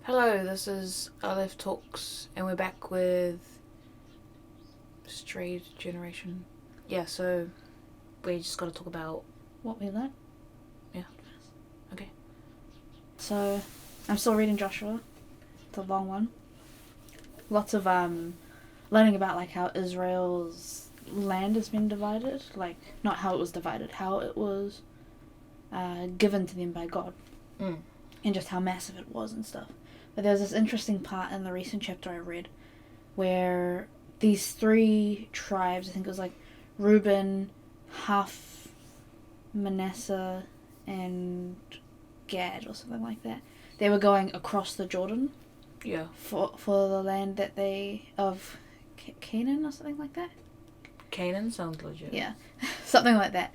Hello, this is Aleph Talks, and we're back with Strayed Generation. Yeah, so we just got to talk about what we learned. Yeah. Okay. So, I'm still reading Joshua. It's a long one. Lots of learning about like how Israel's land has been divided, like not how it was divided, how it was given to them by God, and just how massive it was and stuff. But there's this interesting part in the recent chapter I read where these three tribes, I think it was like Reuben, half Manasseh, and Gad or something like that. They were going across the Jordan. Yeah. For the land that of Canaan or something like that. Canaan sounds legit. Yeah, something like that.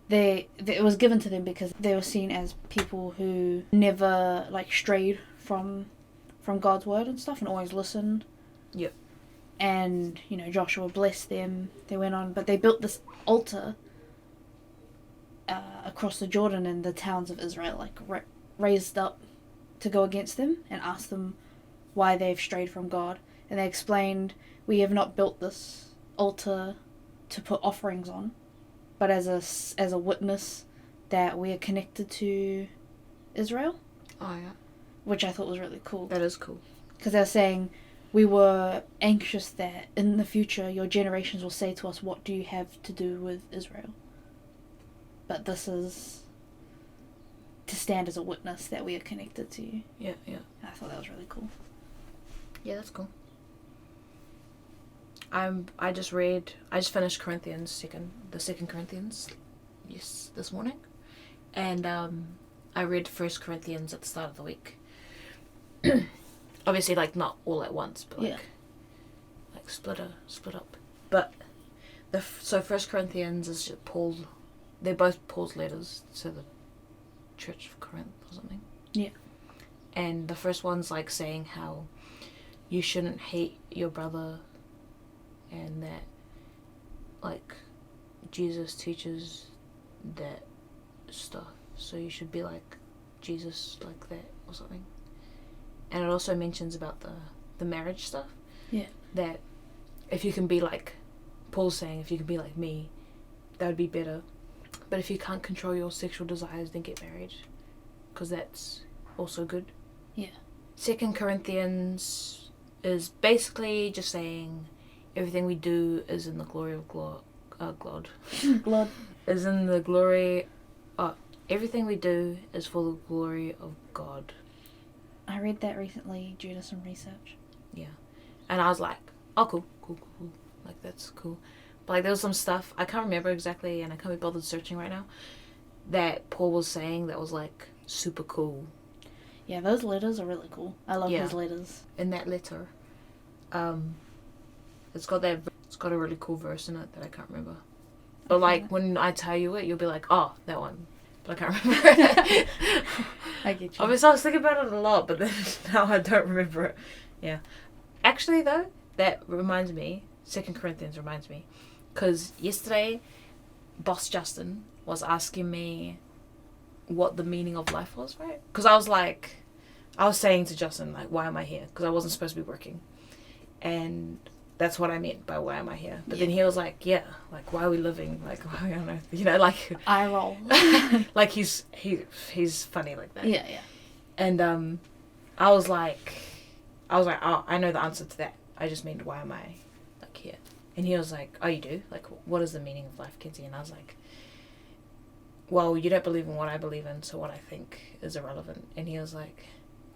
It was given to them because they were seen as people who never like strayed from God's word and stuff and always listened. Yep. And Joshua blessed them. They went on, but they built this altar across the Jordan in the towns of Israel, like raised up to go against them and asked them why they've strayed from God. And they explained, we have not built this altar to put offerings on, but as a witness that we are connected to Israel. Oh, yeah. Which I thought was really cool. That is cool. Because they're saying, we were anxious that in the future your generations will say to us, what do you have to do with Israel? But this is to stand as a witness that we are connected to you. Yeah, yeah. And I thought that was really cool. Yeah, that's cool. I just finished the second Corinthians, this morning. And I read 1 Corinthians at the start of the week. Obviously, like, not all at once, but like split up. But so 1 Corinthians is just Paul. They're both Paul's letters to the Church of Corinth or something. Yeah. And the first one's like saying how you shouldn't hate your brother, and that like Jesus teaches that stuff, so you should be like Jesus, like that or something. And it also mentions about the marriage stuff. Yeah. That if you can be like, Paul's saying, if you can be like me, that would be better. But if you can't control your sexual desires, then get married, because that's also good. Yeah. 2 Corinthians is basically just saying everything we do is in the glory of God. Is in the glory. Everything we do is for the glory of God. I read that recently due to some research. Yeah. And I was like, oh, cool. Like, that's cool. But, like, there was some stuff, I can't remember exactly, and I can't be bothered searching right now, that Paul was saying that was, like, super cool. Yeah, those letters are really cool. I love his letters. In that letter, it's got a really cool verse in it that I can't remember. But, like, when I tell you it, you'll be like, oh, that one. But I can't remember it. I get you. Obviously, I was thinking about it a lot, but then now I don't remember it. Yeah. Actually, though, that reminds me, 2 Corinthians reminds me, because yesterday, Boss Justin was asking me what the meaning of life was, right? Because I was saying to Justin, like, why am I here? Because I wasn't supposed to be working. And that's what I meant by why am I here. But then he was like, yeah, like, why are we living? Like, why on earth? Like... I roll. Like, he's funny like that. Yeah. And I was like, oh, I know the answer to that. I just mean, why am I, like, here? And he was like, oh, you do? Like, what is the meaning of life, Kinsey? And I was like, well, you don't believe in what I believe in, so what I think is irrelevant. And he was like,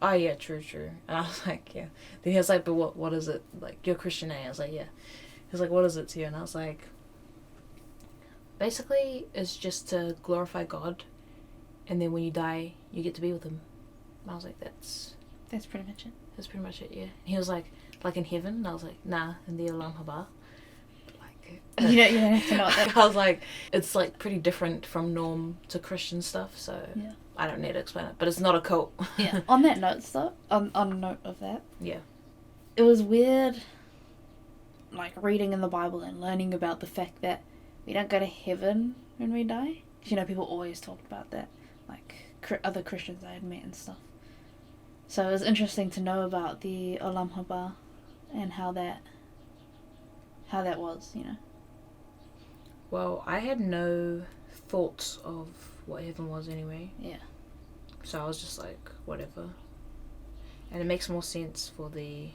oh, yeah, true. And I was like, yeah. Then he was like, but what is it? Like, you're Christian, eh? I was like, yeah. He was like, what is it to you? And I was like, basically, it's just to glorify God, and then when you die, you get to be with him. And I was like, that's pretty much it. That's pretty much it, yeah. And he was like in heaven? And I was like, nah, in the Olam Haba. Like, you don't have to know what that... I was like, it's like pretty different from norm to Christian stuff, so yeah. I don't need to explain it. But it's not a cult. Yeah. On that note, though, on note of that, yeah, it was weird, like, reading in the Bible and learning about the fact that we don't go to heaven when we die. Because, people always talked about that, like, other Christians I had met and stuff. So it was interesting to know about the Olam Haba and how that was, Well, I had no thoughts of what heaven was anyway. Yeah. So I was just like, whatever. And it makes more sense for the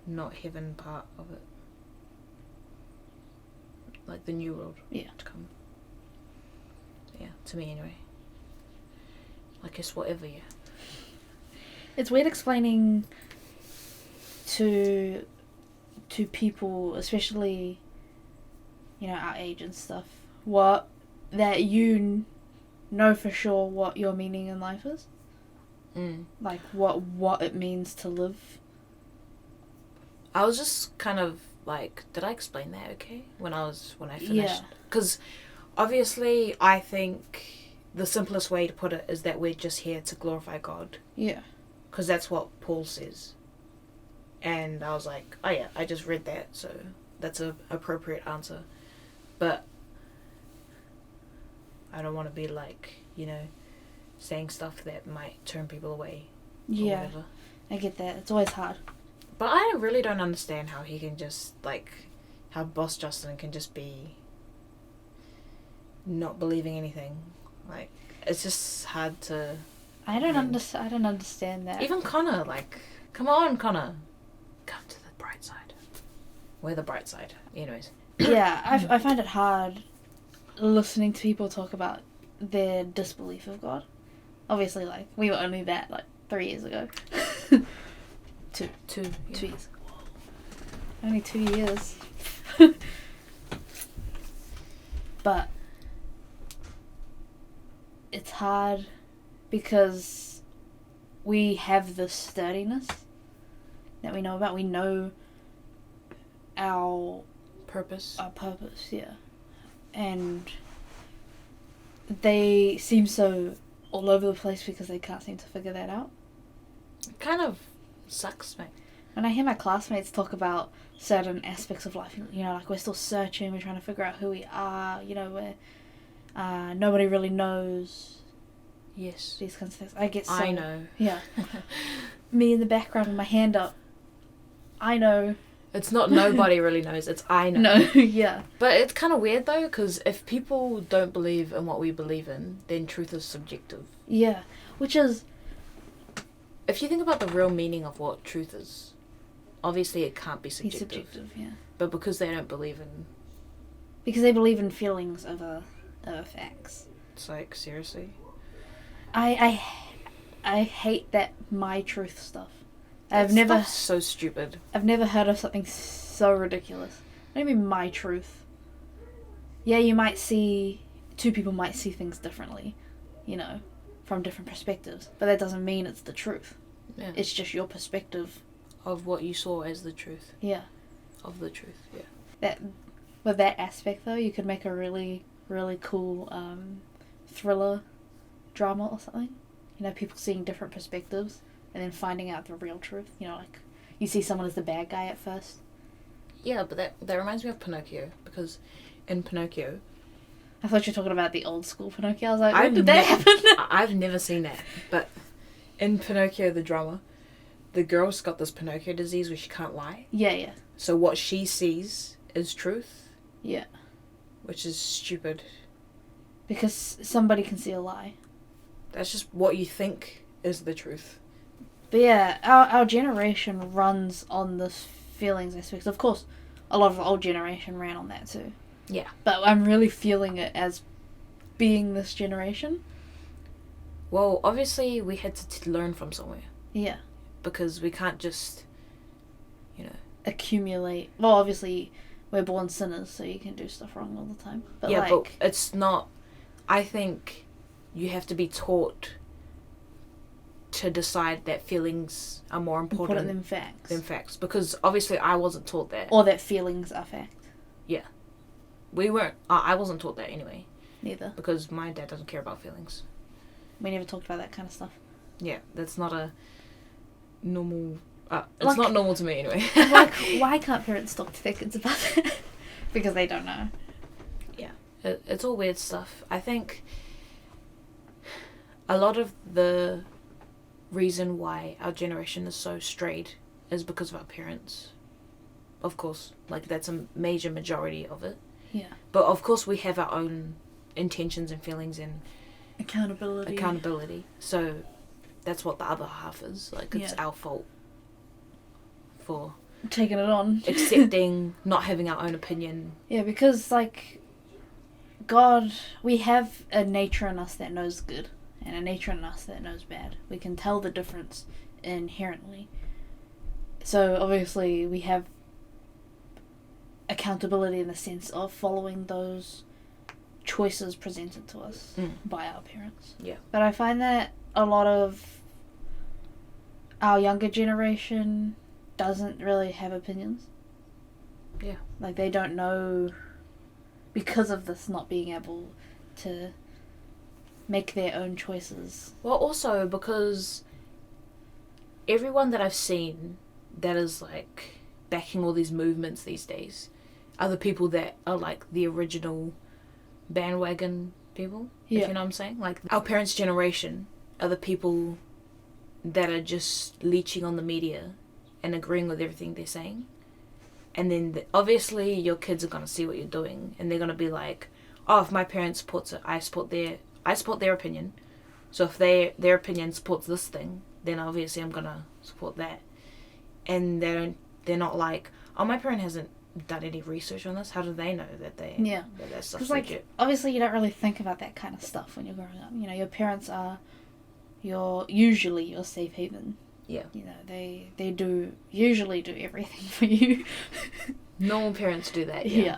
not heaven part of it. Like the new world. Yeah. To come. Yeah, to me anyway. I guess whatever, yeah. It's weird explaining to people, especially, our age and stuff, that you know for sure what your meaning in life is. Like what it means to live. I was just kind of like, did I explain that okay when I finished? Because obviously I think the simplest way to put it is that we're just here to glorify God. Yeah. Because that's what Paul says. And I was like, oh yeah, I just read that, so that's a appropriate answer. But I don't want to be like, saying stuff that might turn people away. Yeah, whatever. I get that. It's always hard. But I really don't understand how he can just, how Boss Justin can just be not believing anything. Like, it's just hard to... I don't understand that. Even Connor, come on, Connor. Come to the bright side. We're the bright side. Anyways. Yeah, I find it hard listening to people talk about their disbelief of God. Obviously, we were only that, 3 years ago. Two 2 years ago. Only 2 years. But it's hard because we have this sturdiness that we know about. We know our purpose. Our purpose, yeah. And they seem so all over the place because they can't seem to figure that out. It kind of sucks, mate. When I hear my classmates talk about certain aspects of life, we're still searching, we're trying to figure out who we are, we're nobody really knows. Yes. These kinds of things. I get so... I know. Yeah. Me in the background with my hand up. I know. It's not nobody really knows, it's I know. No, yeah. But it's kind of weird though, because if people don't believe in what we believe in, then truth is subjective. Yeah. Which is... If you think about the real meaning of what truth is, obviously it can't be subjective. It's subjective, yeah. But because they don't believe in... Because they believe in feelings over facts. It's like, seriously? I hate that my truth stuff. Stuff's so stupid. I've never heard of something so ridiculous. What do you mean my truth? Yeah, two people might see things differently, from different perspectives. But that doesn't mean it's the truth. Yeah. It's just your perspective. Of what you saw as the truth. Yeah. Of the truth, yeah. With that aspect though, you could make a really, really cool thriller drama or something. People seeing different perspectives and then finding out the real truth. You see someone as the bad guy at first. Yeah, but that reminds me of Pinocchio, because in Pinocchio... I thought you were talking about the old school Pinocchio. I was like, when did that happen? I've never seen that, but in Pinocchio the drama, the girl's got this Pinocchio disease where she can't lie. Yeah, yeah. So what she sees is truth. Yeah. Which is stupid. Because somebody can see a lie. That's just what you think is the truth. But yeah, our generation runs on this feelings aspect. Of course, a lot of the old generation ran on that too. Yeah. But I'm really feeling it as being this generation. Well, obviously we had to learn from somewhere. Yeah. Because we can't just, accumulate. Well, obviously we're born sinners, so you can do stuff wrong all the time. But yeah, but it's not... I think you have to be taught to decide that feelings are more important than facts. Because obviously I wasn't taught that. Or that feelings are fact. Yeah. We weren't... I wasn't taught that anyway. Neither. Because my dad doesn't care about feelings. We never talked about that kind of stuff. Yeah, that's not a normal... it's not normal to me anyway. Why can't parents talk to their kids about that? Because they don't know. Yeah. It's all weird stuff. I think a lot of the reason why our generation is so strayed is because of our parents. Of course, like that's a major majority of it. Yeah. But of course we have our own intentions and feelings and accountability. So that's what the other half is. Like, it's our fault for taking it on. accepting, not having our own opinion. Yeah, because, like, God, we have a nature in us that knows good and a nature in us that knows bad. We can tell the difference inherently. So, obviously, we have accountability in the sense of following those choices presented to us by our parents. Yeah. But I find that a lot of our younger generation doesn't really have opinions. Yeah. Like, they don't know, because of this not being able to make their own choices. Well, also because everyone that I've seen that is, like, backing all these movements these days are the people that are, like, the original bandwagon people, if you know what I'm saying. Like, our parents' generation are the people that are just leeching on the media and agreeing with everything they're saying. And then, obviously, your kids are going to see what you're doing, and they're going to be like, oh, if my parents supports it, I support their opinion. So if their opinion supports this thing, then obviously I'm going to support that. And they're not like, oh, my parent hasn't done any research on this. How do they know that that stuff's legit? Like, obviously you don't really think about that kind of stuff when you're growing up. You know, your parents are usually your safe haven. Yeah. You know, they usually do everything for you. Normal parents do that, yeah.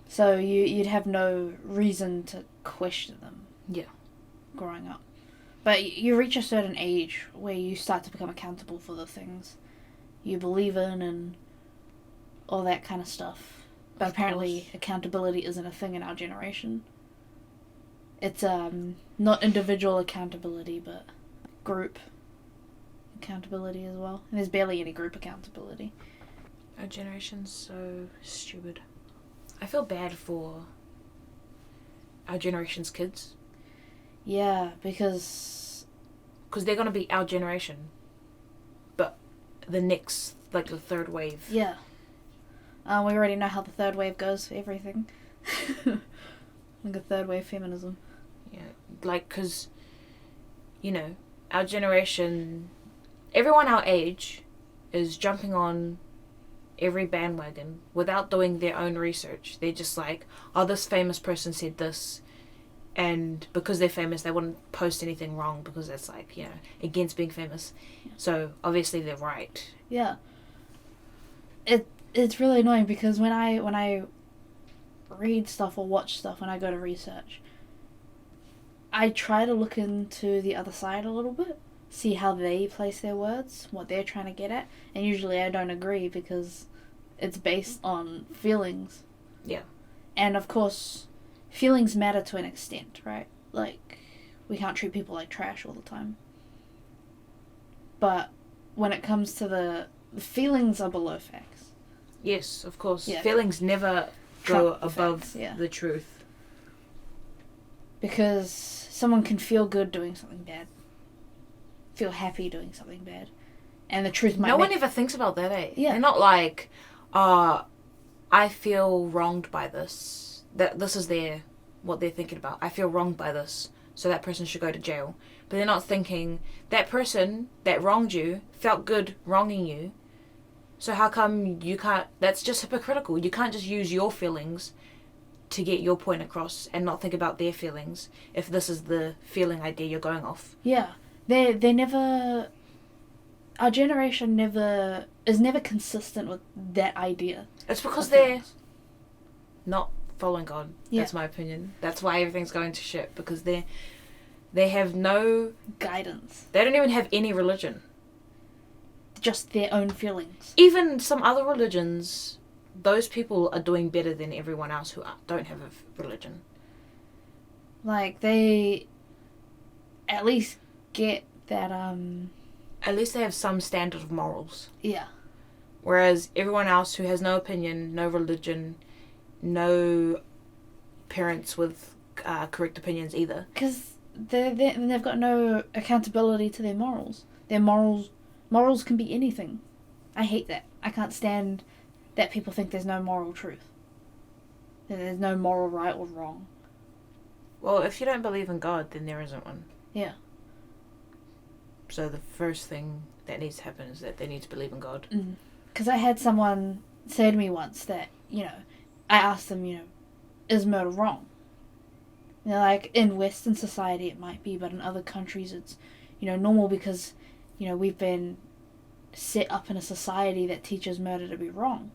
So you'd have no reason to question them. Yeah. Growing up. But you reach a certain age where you start to become accountable for the things you believe in and all that kind of stuff. But apparently accountability isn't a thing in our generation. It's not individual accountability, but group accountability as well. And there's barely any group accountability. Our generation's so stupid. I feel bad for our generation's kids. Yeah, because they're going to be our generation. But the next, like the third wave. Yeah. We already know how the third wave goes for everything. Like a third wave feminism. Yeah, like, because, you know, our generation, everyone our age is jumping on every bandwagon without doing their own research. They're just like, oh, this famous person said this, and because they're famous they wouldn't post anything wrong because that's, like, you know, against being famous. So obviously they're right. Yeah. It's really annoying because when I read stuff or watch stuff, when I go to research, I try to look into the other side a little bit, see how they place their words, what they're trying to get at, and usually I don't agree because it's based on feelings. Yeah. And of course, feelings matter to an extent, right? Like, we can't treat people like trash all the time. But when it comes to the feelings are below facts. Yes, of course. Yeah. Feelings never go above the truth. Because someone can feel good doing something bad. Feel happy doing something bad. And the truth might No one ever thinks about that, eh? Yeah. They're not like, I feel wronged by this. That this is what they're thinking about. I feel wronged by this, so that person should go to jail. But they're not thinking, that person that wronged you felt good wronging you, so how come you can't... That's just hypocritical. You can't just use your feelings to get your point across and not think about their feelings if this is the feeling idea you're going off. Yeah. They never... Our generation is never consistent with that idea. It's because they're not following God. Yeah. That's my opinion. That's why everything's going to shit, because they have no... guidance. They don't even have any religion. Just their own feelings. Even some other religions, those people are doing better than everyone else who don't have a religion. Like, they at least get that, At least they have some standard of morals. Yeah. Whereas everyone else who has no opinion, no religion, no parents with correct opinions either. Because they've got no accountability to their morals. Their morals can be anything. I hate that. I can't stand that people think there's no moral truth. That there's no moral right or wrong. Well, if you don't believe in God, then there isn't one. Yeah. So the first thing that needs to happen is that they need to believe in God. Because I had someone say to me once that, I asked them, is murder wrong? Like, in Western society it might be, but in other countries it's, normal because, we've been set up in a society that teaches murder to be wrong.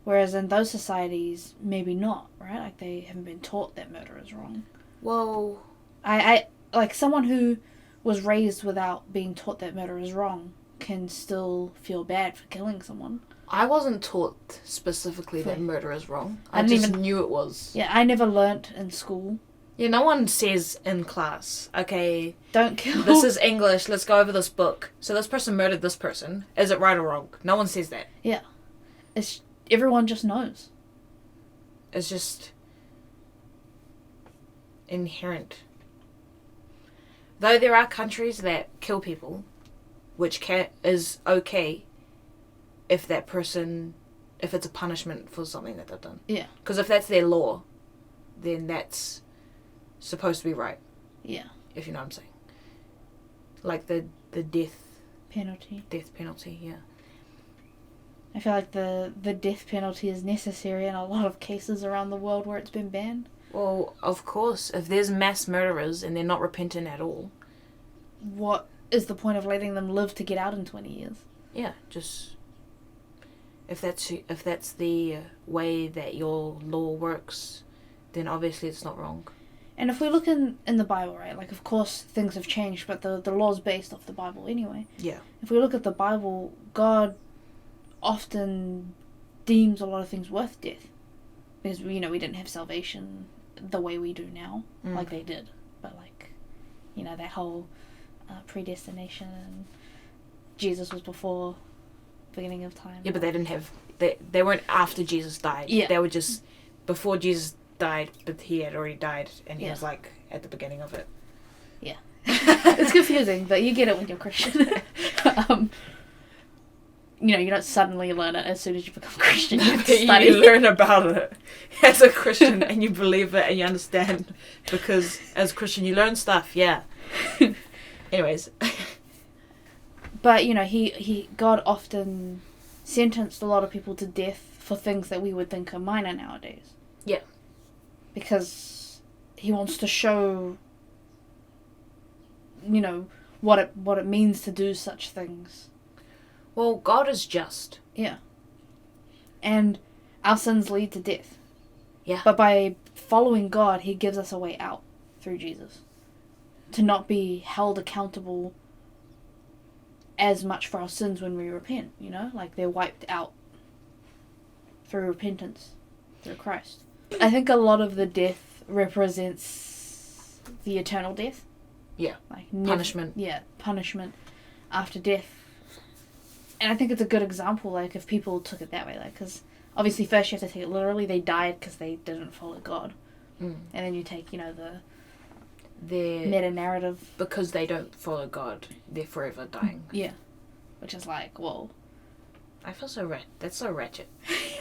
Whereas in those societies, maybe not, right? Like, they haven't been taught that murder is wrong. Well, I like, someone who was raised without being taught that murder is wrong can still feel bad for killing someone. I wasn't taught specifically that murder is wrong. I didn't just even knew it was. Yeah, I never learnt in school. Yeah, no one says in class, okay, don't kill. This is English, let's go over this book. So this person murdered this person. Is it right or wrong? No one says that. Yeah. Everyone just knows. It's just inherent. Though there are countries that kill people, which is okay if that person, if it's a punishment for something that they've done. Yeah. Because if that's their law, then that's supposed to be right. Yeah. If you know what I'm saying. Like the death penalty. Death penalty, yeah. I feel like the death penalty is necessary in a lot of cases around the world where it's been banned. Well, of course, if there's mass murderers and they're not repentant at all. What is the point of letting them live to get out in 20 years? Yeah, just if that's the way that your law works, then obviously it's not wrong. And if we look in the Bible, right, like, of course things have changed, but the law's based off the Bible anyway. Yeah. If we look at the Bible, God often deems a lot of things worth death. Because, we didn't have salvation the way we do now, like they did. But, like, that whole predestination, and Jesus was before beginning of time. Yeah, but they didn't have... They weren't after Jesus died. Yeah. They were just before Jesus died, but he had already died, and he was, like, at the beginning of it. Yeah. It's confusing, but you get it when you're Christian. You don't suddenly learn it as soon as you become Christian. You have to study. You learn about it as a Christian, and you believe it, and you understand, because as a Christian you learn stuff, yeah. Anyways. But, God often sentenced a lot of people to death for things that we would think are minor nowadays. Yeah. Because he wants to show, what it means to do such things. Well, God is just. Yeah. And our sins lead to death. Yeah. But by following God, he gives us a way out through Jesus. To not be held accountable as much for our sins when we repent, Like, they're wiped out through repentance, through Christ. I think a lot of the death represents the eternal death. Yeah. Like punishment. Yeah, punishment after death. And I think it's a good example, like, if people took it that way, like, because obviously first you have to take it literally. They died because they didn't follow God. And then you take, the meta-narrative. Because they don't follow God, they're forever dying. Yeah. Which is like, whoa. I feel so that's so ratchet.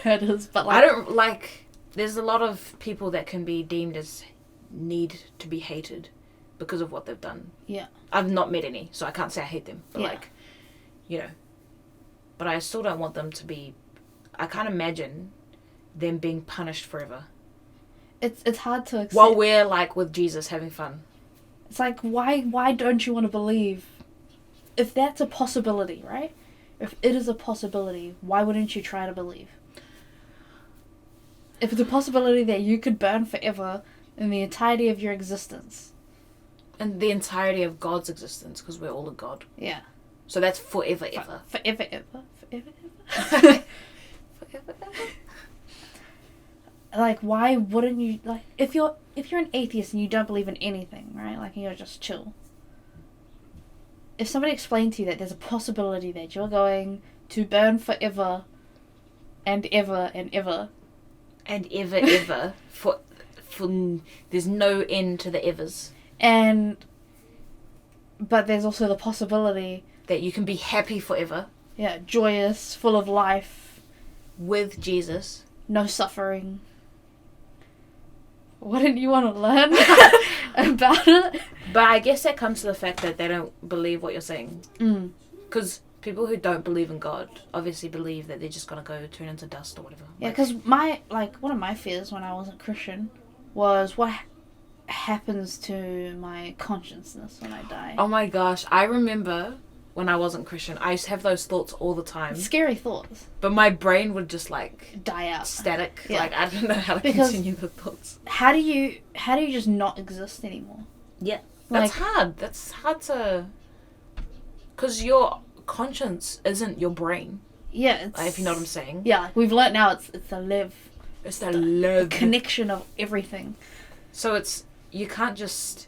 It is, but like... I don't, like, there's a lot of people that can be deemed as need to be hated because of what they've done. Yeah. I've not met any, so I can't say I hate them. But, like, But I still don't want them to be... I can't imagine them being punished forever. It's hard to accept. While we're, like, with Jesus having fun. It's like, why don't you want to believe? If that's a possibility, right? If it is a possibility, why wouldn't you try to believe? If it's a possibility that you could burn forever in the entirety of your existence. And the entirety of God's existence, because we're all a God. Yeah. So that's forever, ever. Forever, ever. Forever, ever. Forever, ever. Like, why wouldn't you... Like, if you're an atheist and you don't believe in anything, right? Like, you're just chill. If somebody explained to you that there's a possibility that you're going to burn forever and ever and ever... And ever, ever. for there's no end to the evers. And But there's also the possibility that you can be happy forever. Yeah, joyous, full of life. With Jesus. No suffering. Wouldn't you want to learn about it? But I guess that comes to the fact that they don't believe what you're saying. Because people who don't believe in God obviously believe that they're just going to go turn into dust or whatever. Yeah, because one of my fears when I wasn't Christian was what happens to my consciousness when I die. Oh my gosh, I remember when I wasn't Christian, I used to have those thoughts all the time. Scary thoughts. But my brain would just die out. Static. Yeah. I don't know how to continue the thoughts. How do you just not exist anymore? Yeah. That's hard. That's hard to... Because your conscience isn't your brain. Yeah, it's... if you know what I'm saying. Yeah, we've learnt now it's the live. It's the connection of everything. So you can't just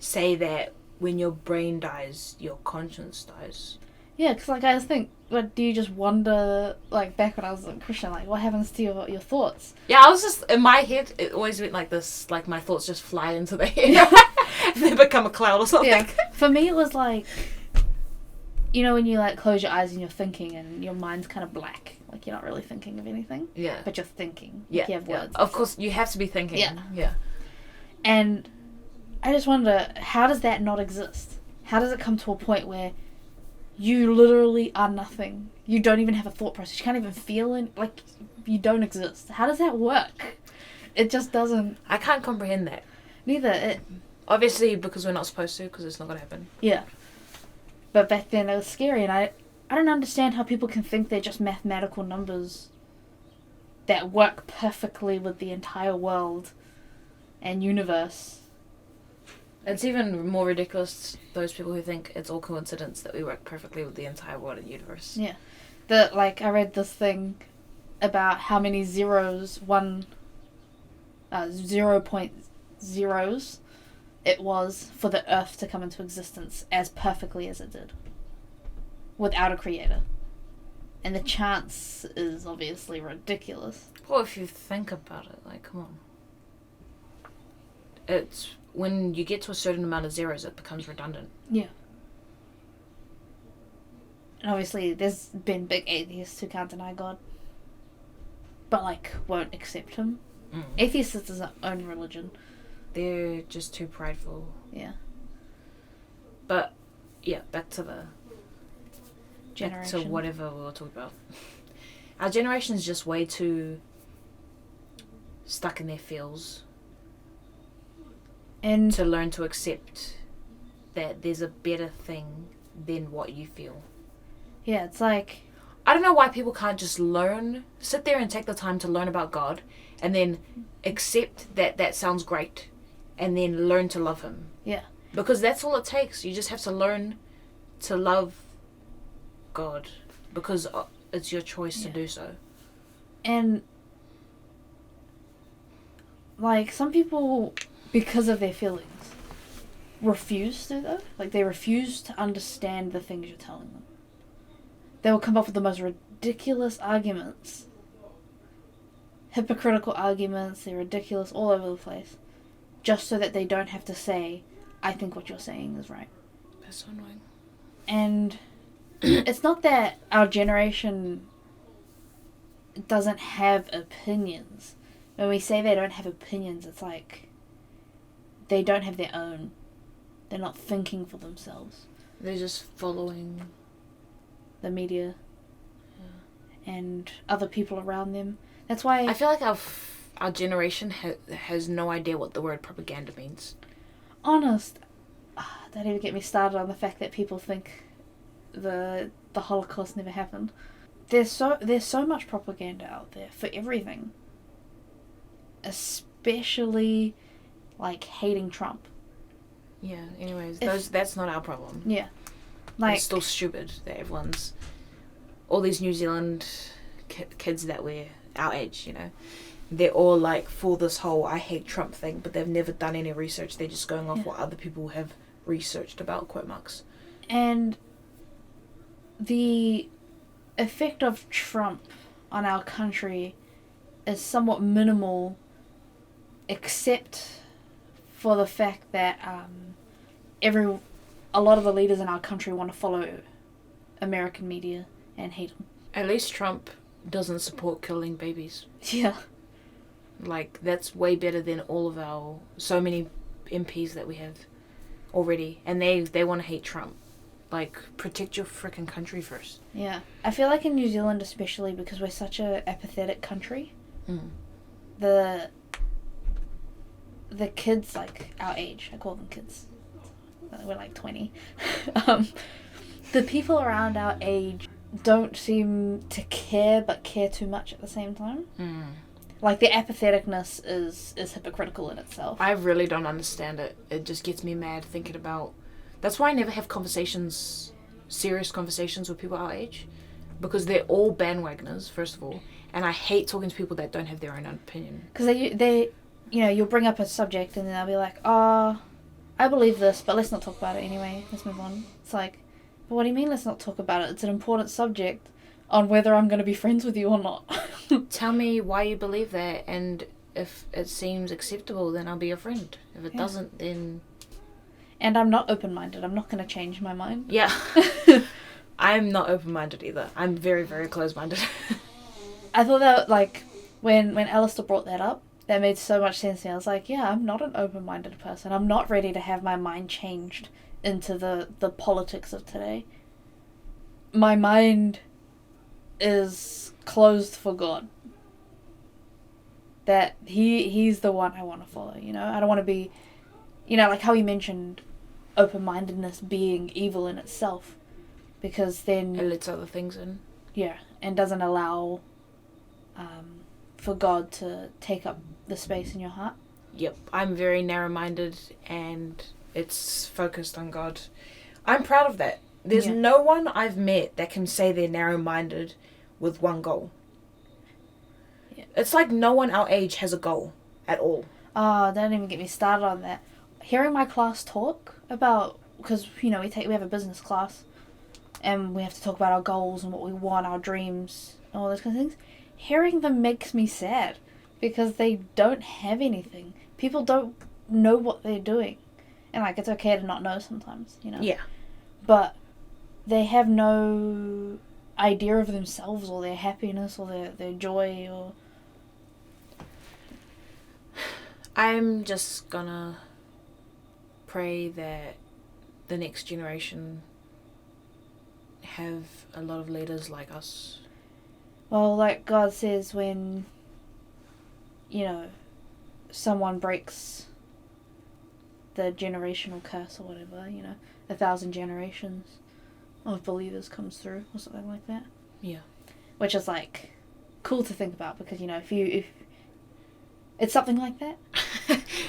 say that when your brain dies, your conscience dies. Yeah, because I think, do you just wonder, back when I was a Christian, what happens to your thoughts? Yeah, I was just, in my head, it always went like this, my thoughts just fly into the air. They become a cloud or something. Yeah, for me it was you know when you close your eyes and you're thinking and your mind's kind of black, you're not really thinking of anything. Yeah. But you're thinking. Yeah. You have words. Of course, you have to be thinking. Yeah. Yeah. And I just wonder, how does that not exist? How does it come to a point where you literally are nothing? You don't even have a thought process. You can't even feel it. You don't exist. How does that work? It just doesn't. I can't comprehend that. Neither. Obviously, because we're not supposed to, because it's not going to happen. Yeah. But back then it was scary, and I don't understand how people can think they're just mathematical numbers that work perfectly with the entire world and universe. It's even more ridiculous, those people who think it's all coincidence that we work perfectly with the entire world and universe. Yeah. I read this thing about how many zeros, 0.0s it was for the Earth to come into existence as perfectly as it did. Without a creator. And the chance is obviously ridiculous. Well, if you think about it, come on. It's... When you get to a certain amount of zeros, it becomes redundant. Yeah. And obviously, there's been big atheists who can't deny God. But, won't accept him. Atheists is their own religion. They're just too prideful. Yeah. But, yeah, back to the... generation. Back to whatever we were talking about. Our generation is just way too stuck in their feels. And to learn to accept that there's a better thing than what you feel. Yeah, it's I don't know why people can't just sit there and take the time to learn about God and then accept that that sounds great and then learn to love him. Yeah. Because that's all it takes. You just have to learn to love God because it's your choice to do so. And some people, because of their feelings, refuse to though. They refuse to understand the things you're telling them. They will come up with the most ridiculous arguments. Hypocritical arguments, they're ridiculous all over the place. Just so that they don't have to say, I think what you're saying is right. That's so annoying. And it's not that our generation doesn't have opinions. When we say they don't have opinions, it's they don't have their own. They're not thinking for themselves. They're just following the media and other people around them. That's why I feel like our generation has no idea what the word propaganda means. Honest, don't even get me started on the fact that people think the Holocaust never happened. There's so much propaganda out there for everything. Especially hating Trump. Yeah, anyways, that's not our problem. Yeah. It's still stupid that everyone's... All these New Zealand kids that we're our age, they're all for this whole I hate Trump thing, but they've never done any research. They're just going off what other people have researched about, quote marks. And the effect of Trump on our country is somewhat minimal, except for the fact that a lot of the leaders in our country want to follow American media and hate them. At least Trump doesn't support killing babies. Yeah. Like, that's way better than all of our... so many MPs that we have already. And they want to hate Trump. Like, protect your frickin' country first. Yeah. I feel like in New Zealand especially, because we're such a apathetic country, the kids, like, our age, I call them kids. We're like 20. The people around our age don't seem to care, but care too much at the same time. Like, the apatheticness is hypocritical in itself. I really don't understand it. It just gets me mad thinking about... That's why I never have serious conversations with people our age. Because they're all bandwagoners, first of all. And I hate talking to people that don't have their own opinion. Because they, you know, you'll bring up a subject and then they'll be like, oh, I believe this, but let's not talk about it anyway. Let's move on. It's like, but what do you mean let's not talk about it? It's an important subject on whether I'm going to be friends with you or not. Tell me why you believe that, and if it seems acceptable, then I'll be your friend. If it doesn't, then... And I'm not open-minded. I'm not going to change my mind. Yeah. I'm not open-minded either. I'm very, very close-minded. I thought that, like, when Alistair brought that up, that made so much sense to me. I was like, yeah, I'm not an open-minded person. I'm not ready to have my mind changed into the politics of today. My mind is closed for God. That he's the one I want to follow, you know? I don't want to be, you know, like how he mentioned open-mindedness being evil in itself. Because then... It lets other things in. Yeah, and doesn't allow for God to take up the space in your heart. Yep, I'm very narrow-minded and it's focused on God. I'm proud of that. There's no one I've met that can say they're narrow-minded with one goal. Yeah. It's like no one our age has a goal at all. Oh, don't even get me started on that. Hearing my class talk about... Because, you know, we have a business class and we have to talk about our goals and what we want, our dreams, and all those kind of things. Hearing them makes me sad because they don't have anything. People don't know what they're doing. And, like, it's okay to not know sometimes, you know? Yeah. But they have no idea of themselves or their happiness or their joy or... I'm just gonna pray that the next generation have a lot of leaders like us. Well, like God says, when, you know, someone breaks the generational curse or whatever, you know, 1,000 generations of believers comes through or something like that. Yeah. Which is, like, cool to think about because, you know, if it's something like that.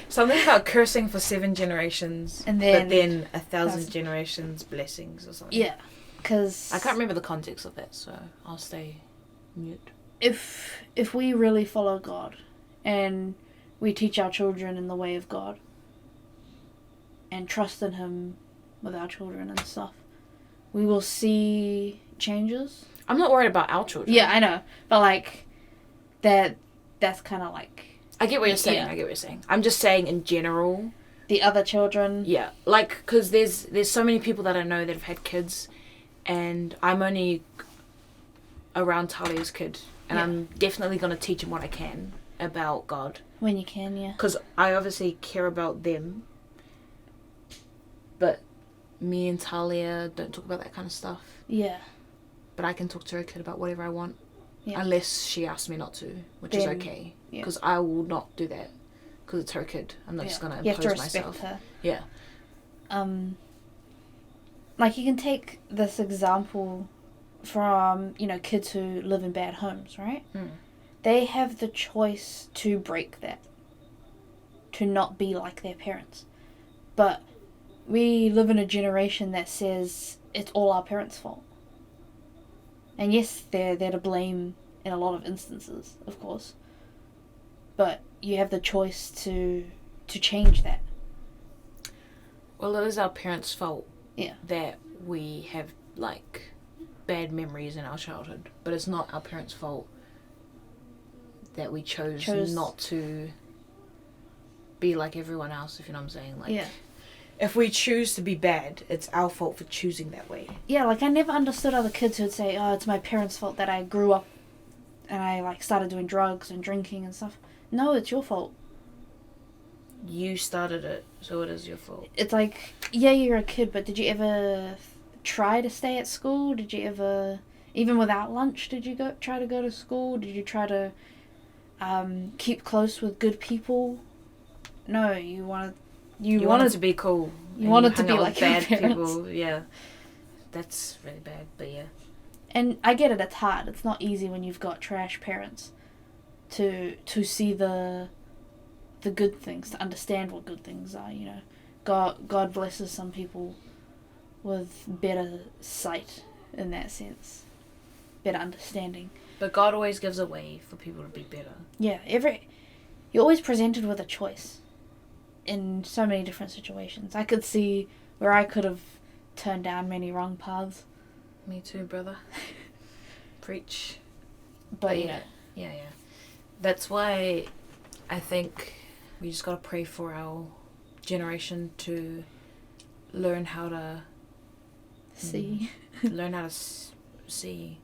Something about cursing for 7 generations, and then, but then 1,000 generations blessings or something. Yeah, because... I can't remember the context of that, so I'll stay mute. If we really follow God and we teach our children in the way of God and trust in Him with our children and stuff, we will see changes. I'm not worried about our children. Yeah, I know. But, like, that's kind of like... I get what you're saying. Yeah. I get what you're saying. I'm just saying in general. The other children. Yeah. Like, because there's so many people that I know that have had kids, and I'm only around Talia's kid, and I'm definitely going to teach him what I can about God. When you can, yeah. Because I obviously care about them, but me and Talia don't talk about that kind of stuff. Yeah. But I can talk to her kid about whatever I want. Yeah. Unless she asks me not to, which is okay. Because I will not do that. Because it's her kid. I'm not just going to impose myself. You have to respect her. Yeah. Like, you can take this example from, you know, kids who live in bad homes, right? Mm. They have the choice to break that. To not be like their parents. But we live in a generation that says it's all our parents' fault. And yes, they're to blame in a lot of instances, of course. But you have the choice to change that. Well, it is our parents' fault. Yeah. That we have, like, bad memories in our childhood. But it's not our parents' fault that we chose not to be like everyone else, if you know what I'm saying. Like, if we choose to be bad, it's our fault for choosing that way. Yeah, like, I never understood other kids who would say, oh, it's my parents' fault that I grew up and I, like, started doing drugs and drinking and stuff. No, it's your fault. You started it, so it is your fault. It's like, yeah, you're a kid, but did you ever try to stay at school? Did you ever, even without lunch, did you try to go to school? Did you try to keep close with good people? No, you wanted to be cool. You wanted to hung be out like with your bad parents. people. Yeah, that's really bad. But yeah, and I get it. It's hard. It's not easy when you've got trash parents to see the good things, to understand what good things are. You know, God blesses some people with better sight in that sense, better understanding. But God always gives a way for people to be better. Yeah, you're always presented with a choice in so many different situations. I could see where I could have turned down many wrong paths. Me too, brother. Preach. But yeah. Yeah. That's why I think we just gotta pray for our generation to learn how to see. Learn how to see,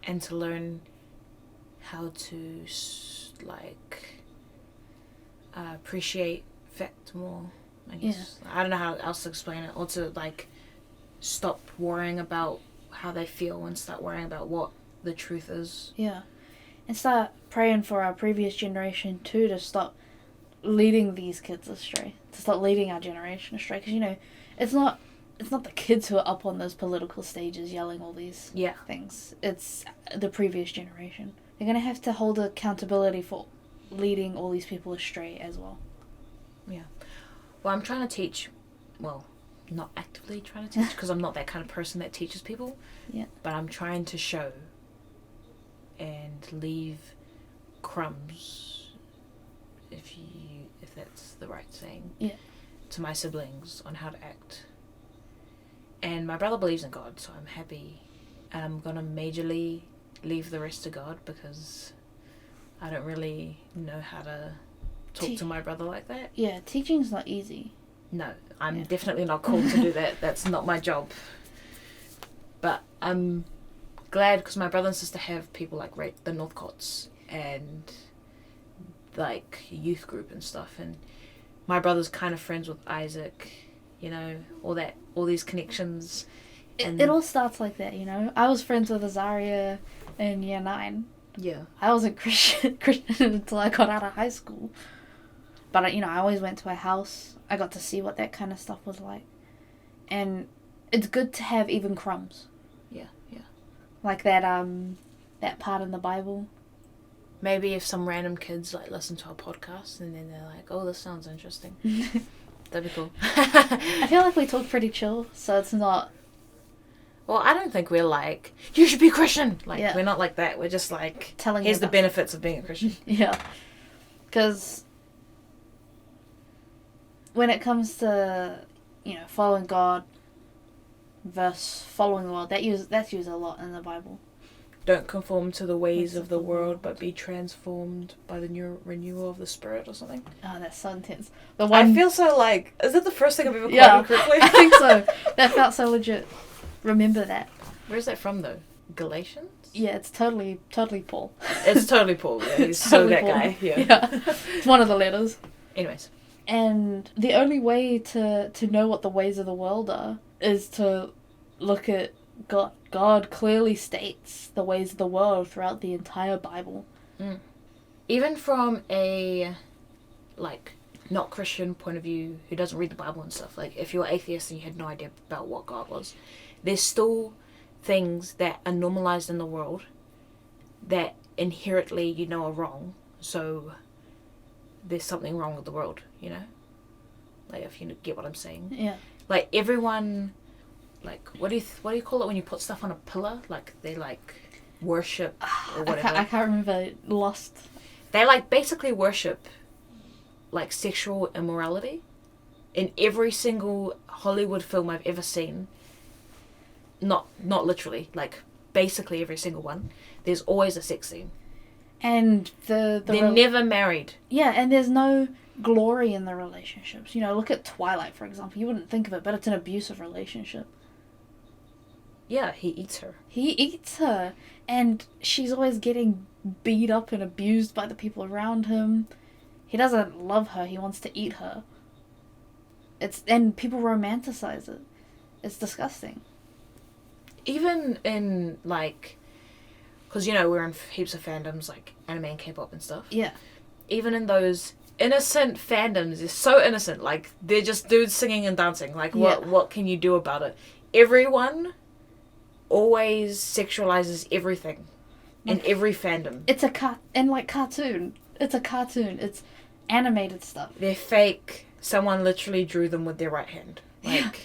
and to learn how to appreciate fact more. I guess. Yeah. I don't know how else to explain it. Or to stop worrying about how they feel and start worrying about what the truth is. Yeah. And start praying for our previous generation too, to stop leading these kids astray. To stop leading our generation astray. Because, you know, it's not the kids who are up on those political stages yelling all these things. It's the previous generation. They're going to have to hold accountability for leading all these people astray as well. Yeah. Well, I'm trying to teach, not actively trying to teach, because I'm not that kind of person that teaches people. Yeah. But I'm trying to show and leave crumbs, if that's the right saying, to my siblings on how to act. And my brother believes in God, so I'm happy. And I'm going to majorly leave the rest to God, because I don't really know how to talk to my brother like that. Yeah, teaching's not easy. No, I'm definitely not called to do that. That's not my job. But I'm glad, because my brother and sister have people like the Northcots and youth group and stuff. And my brother's kind of friends with Isaac, you know, all these connections. It all starts like that, you know. I was friends with Azaria in year 9. Yeah. I wasn't Christian until I got out of high school. But, you know, I always went to a house. I got to see what that kind of stuff was like. And it's good to have even crumbs. Yeah. Like that part in the Bible. Maybe if some random kids listen to our podcast and then they're like, oh, this sounds interesting. That'd be cool. I feel like we talk pretty chill, so it's not... Well, I don't think we're you should be Christian. We're not like that. We're just telling here's the benefits of being a Christian. Yeah. Because when it comes to, you know, following God versus following the world, that's used a lot in the Bible. Don't conform to the ways of the world, but be transformed by the new renewal of the Spirit or something. Oh, that's so intense. I feel so is that the first thing I've ever quoted correctly? I think so. That felt so legit. Remember that. Where's that from, though? Galatians? Yeah, it's totally Paul. It's totally Paul, yeah. He's so that Paul. Guy, yeah. It's one of the letters. Anyways. And the only way to know what the ways of the world are is to look at God. God clearly states the ways of the world throughout the entire Bible. Mm. Even from a, not Christian point of view, who doesn't read the Bible and stuff, if you're atheist and you had no idea about what God was, there's still things that are normalized in the world that inherently are wrong. So there's something wrong with the world, you know? If you get what I'm saying. Yeah. Everyone, what do you call it when you put stuff on a pillar? They worship or whatever. I can't remember. Lost. They basically worship sexual immorality. In every single Hollywood film I've ever seen, not literally, basically every single one, there's always a sex scene. And they're never married. Yeah, and there's no glory in the relationships. You know, look at Twilight, for example. You wouldn't think of it, but it's an abusive relationship. Yeah, he eats her. He eats her, and she's always getting beat up and abused by the people around him. He doesn't love her, he wants to eat her. And people romanticize it. It's disgusting. Even in, like, because, you know, we're in heaps of fandoms, like anime and K-pop and stuff. Yeah. Even in those innocent fandoms, they're so innocent. Like, they're just dudes singing and dancing. Like, what can you do about it? Everyone always sexualizes everything in every fandom. It's a cartoon. It's a cartoon. It's animated stuff. They're fake. Someone literally drew them with their right hand. Like,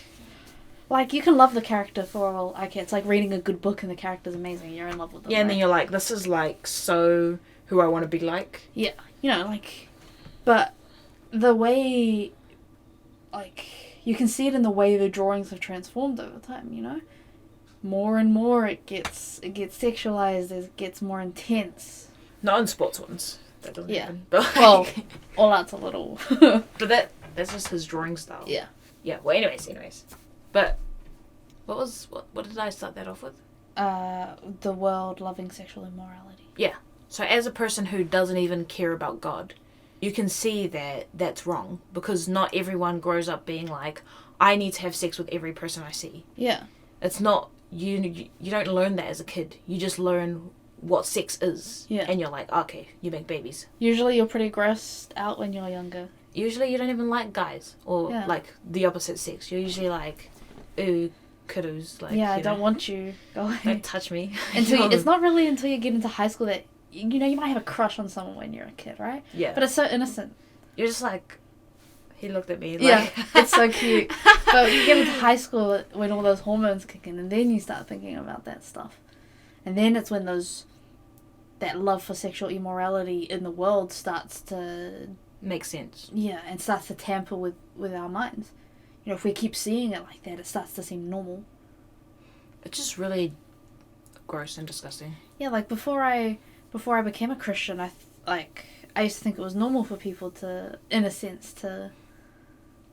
like, you can love the character for all I care. It's like reading a good book and the character's amazing. You're in love with them. Yeah, and then you're like, this is like so who I want to be like. Yeah, you know, like, but the way, like, you can see it in the way the drawings have transformed over time. You know, more and more it gets sexualized. It gets more intense. Not in sports ones. That doesn't happen. But like, well, all that's a little. But that's just his drawing style. Yeah. Yeah. Well, anyways. But what did I start that off with? The world loving sexual immorality. Yeah. So as a person who doesn't even care about God, you can see that that's wrong, because not everyone grows up being like, I need to have sex with every person I see. Yeah. It's not, you don't learn that as a kid. You just learn what sex is. Yeah. And you're like, okay, you make babies. Usually you're pretty grossed out when you're younger. Usually you don't even like guys or like the opposite sex. You're usually like, ooh, kiddos. Like, yeah, I don't want you. Go away. Don't touch me. It's not really until you get into high school that, you know, you might have a crush on someone when you're a kid, right? Yeah. But it's so innocent. You're just like, he looked at me. Like... Yeah, it's so cute. But you get into high school when all those hormones kick in, and then you start thinking about that stuff. And then it's when that love for sexual immorality in the world starts to... make sense. Yeah, and starts to tamper with our minds. You know, if we keep seeing it like that, it starts to seem normal. It's just really gross and disgusting. Yeah, like before I became a Christian, I used to think it was normal for people to, in a sense, to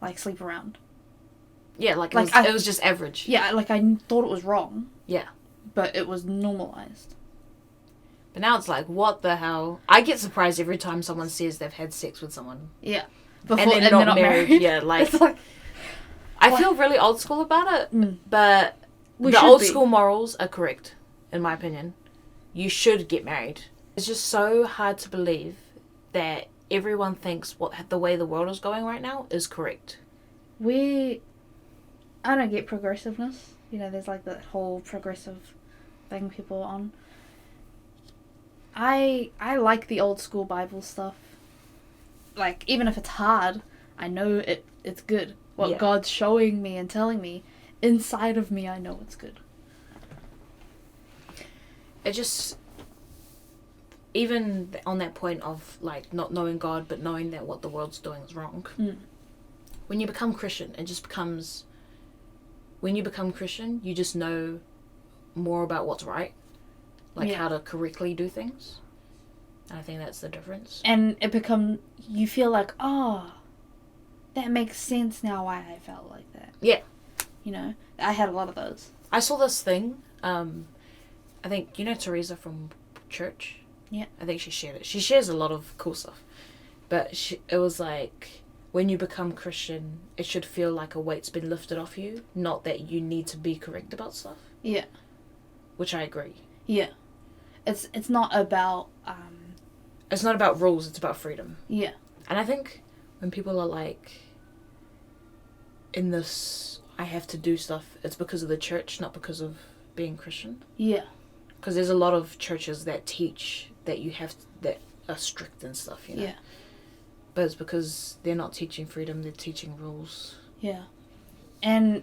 like sleep around. Yeah, like it was just average. Yeah, like I thought it was wrong. Yeah. But it was normalized. But now it's like, what the hell? I get surprised every time someone says they've had sex with someone. Yeah. And they're not married. Yeah, like... I feel really old school about it, but the old school morals are correct, in my opinion. You should get married. It's just so hard to believe that everyone thinks the way the world is going right now is correct. I don't get progressiveness. You know, there's like that whole progressive thing people are on. I like the old school Bible stuff. Like, even if it's hard, I know it's good. What God's showing me and telling me, inside of me, I know it's good. It just, even on that point of, like, not knowing God, but knowing that what the world's doing is wrong. When you become Christian, it just becomes, when you become Christian, you just know more about what's right. Like, how to correctly do things. And I think that's the difference. And you feel like, oh, that makes sense now why I felt like that. Yeah. You know, I had a lot of those. I saw this thing, I think, you know Teresa from church? Yeah. I think she shared it. She shares a lot of cool stuff. But it was like, when you become Christian, it should feel like a weight's been lifted off you, not that you need to be correct about stuff. Yeah. Which I agree. Yeah. It's not about... It's not about rules, it's about freedom. Yeah. And I think when people are like, in this, I have to do stuff, it's because of the church, not because of being Christian. Yeah. Because there's a lot of churches that teach that that are strict and stuff, you know. Yeah. But it's because they're not teaching freedom, they're teaching rules. Yeah. And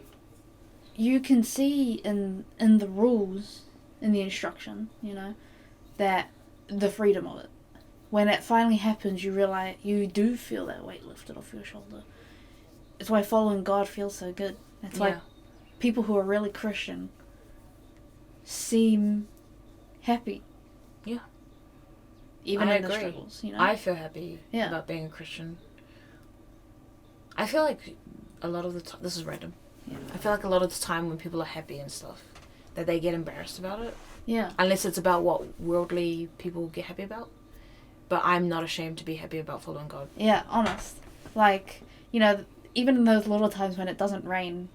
you can see in the rules, in the instruction, you know, that the freedom of it. When it finally happens, you realize you do feel that weight lifted off your shoulder. It's why following God feels so good. That's why people who are really Christian seem happy. Yeah. even I in the agree. struggles, you know? I feel happy Yeah. about being a Christian. I feel like a lot of the time, this is random. Yeah. I feel like a lot of the time when people are happy and stuff, that they get embarrassed about it. Yeah. Unless it's about what worldly people get happy about. But I'm not ashamed to be happy about following God. Yeah, honest. Like, you know, even in those little times when it doesn't rain,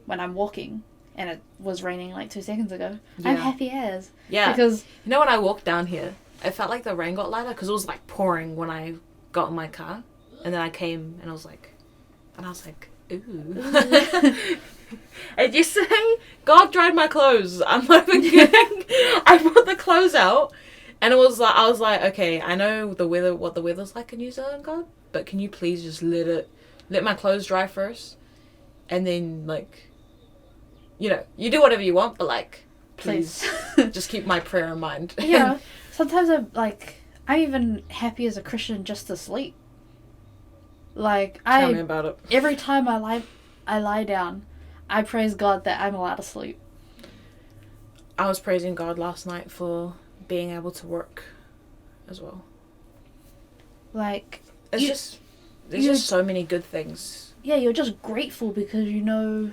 when I'm walking, and it was raining like 2 seconds ago, I'm Yeah. happy as. Yeah. Because, You know, when I walked down here, it felt like the rain got lighter because it was like pouring when I got in my car. And then I came and I was like, ooh. And yesterday, God dried my clothes. I'm not even kidding. I brought the clothes out, and I was like, okay, I know what the weather's like in New Zealand, God, but can you please just let my clothes dry first, and then like, you know, you do whatever you want, but like, please, just keep my prayer in mind. yeah, sometimes I'm even happy as a Christian just to sleep. Like, Tell me about it. Every time I lie down, I praise God that I'm allowed to sleep. I was praising God last night for being able to work as well. Like, There's just so many good things. Yeah, you're just grateful because you know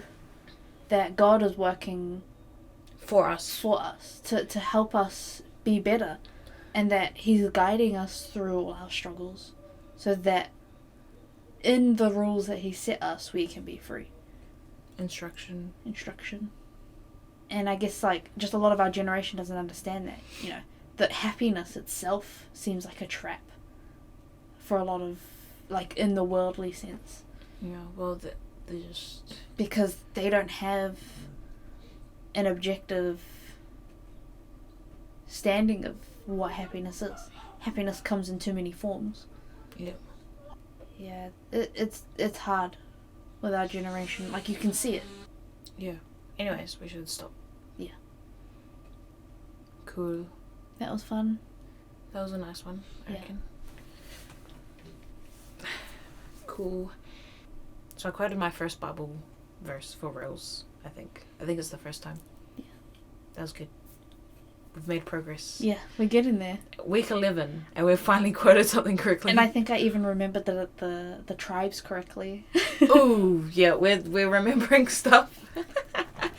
that God is working For us. to help us be better, and that He's guiding us through all our struggles, so that in the rules that He set us, we can be free. Instruction. And I guess, like, just a lot of our generation doesn't understand that, you know, that happiness itself seems like a trap for a lot of, like, in the worldly sense. Yeah, well, they just... Because they don't have an objective standing of what happiness is. Happiness comes in too many forms. Yep. Yeah, it's hard with our generation. Like, you can see it. Yeah. Anyways, we should stop. Yeah. Cool. That was fun. That was a nice one, I Yeah. reckon. Cool. So I quoted my first Bible verse for reals, I think. I think it's the first time. Yeah. That was good. We've made progress. Yeah, we're getting there. Week 11, and we've finally quoted something correctly. And I think I even remembered the tribes correctly. Ooh, yeah, we're remembering stuff.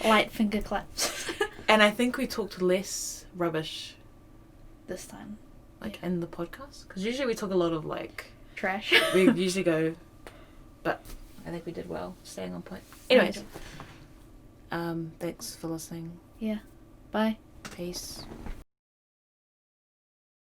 Light finger claps. And I think we talked less rubbish This time. like in the podcast, because usually we talk a lot of like Trash. we usually go, but I think we did well staying on point. Anyways, thanks for listening. Yeah. Bye. Peace.